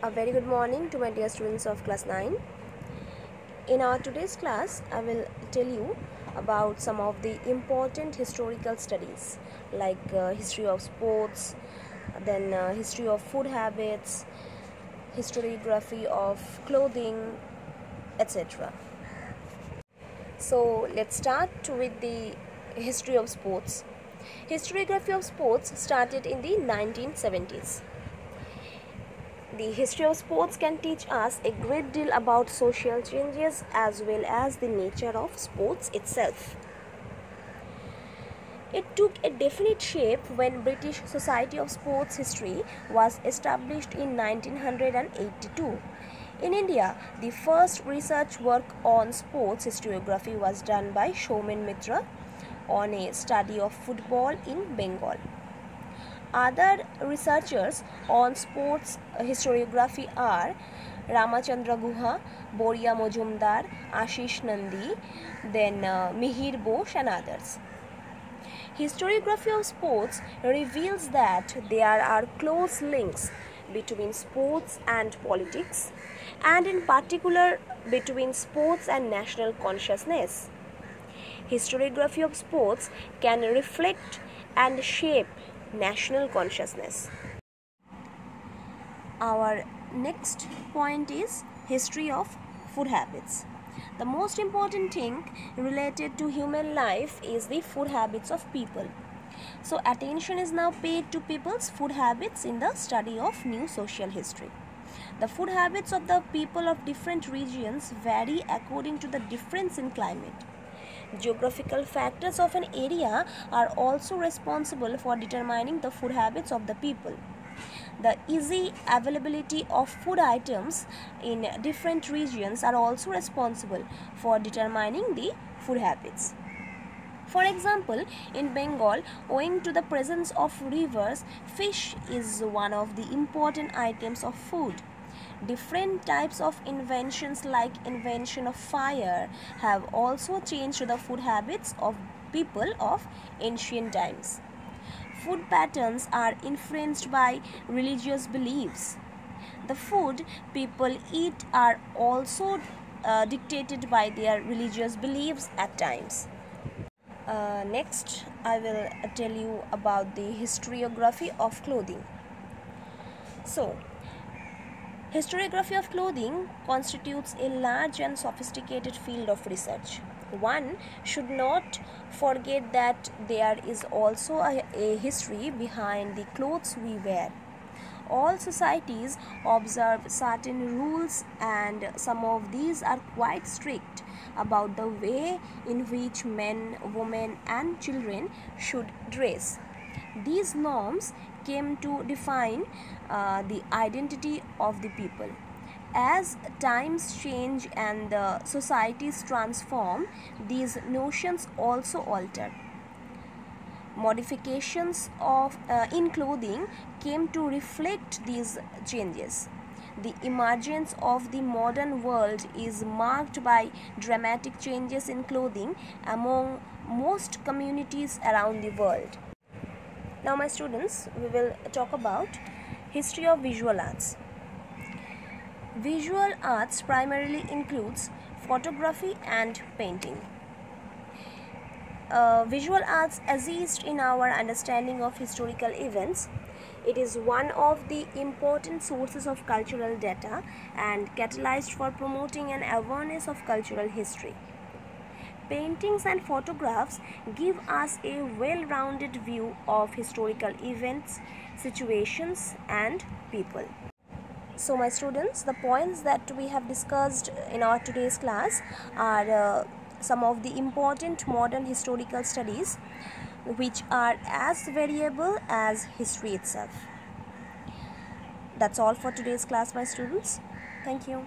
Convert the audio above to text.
A very good morning to my dear students of class 9. In our today's class, I will tell you about some of the important historical studies like history of sports, then history of food habits, historiography of clothing, etc. So let's start with the history of sports. Historiography of sports started in the 1970s. The history of sports can teach us a great deal about social changes as well as the nature of sports itself. It took a definite shape when British Society of Sports History was established in 1982. In India, the first research work on sports historiography was done by Soumen Mitra on a study of football in Bengal. Other researchers on sports historiography are Ramachandra Guha, Boria Mojumdar, Ashish Nandi, then Mihir Bose and others. Historiography of sports reveals that there are close links between sports and politics, and in particular between sports and national consciousness. Historiography of sports can reflect and shape national consciousness. Our next point is history of food habits. The most important thing related to human life is the food habits of people. So attention is now paid to people's food habits in the study of new social history. The food habits of the people of different regions vary according to the difference in climate. Geographical factors of an area are also responsible for determining the food habits of the people. The easy availability of food items in different regions are also responsible for determining the food habits. For example, in Bengal, owing to the presence of rivers, fish is one of the important items of food. Different types of inventions like invention of fire have also changed the food habits of people of ancient times. Food patterns are influenced by religious beliefs. The food people eat are also dictated by their religious beliefs at times. Next, I will tell you about the historiography of clothing. So, historiography of clothing constitutes a large and sophisticated field of research. One should not forget that there is also a history behind the clothes we wear. All societies observe certain rules, and some of these are quite strict about the way in which men, women, and children should dress. These norms came to define the identity of the people. As times change and the societies transform, these notions also alter. Modifications in clothing came to reflect these changes. The emergence of the modern world is marked by dramatic changes in clothing among most communities around the world. Now, my students, we will talk about history of visual arts. Visual arts primarily includes photography and painting. Visual arts assist in our understanding of historical events. It is one of the important sources of cultural data and catalyzed for promoting an awareness of cultural history. Paintings and photographs give us a well-rounded view of historical events, situations, and people. So my students, the points that we have discussed in our today's class are some of the important modern historical studies which are as variable as history itself. That's all for today's class, my students. Thank you.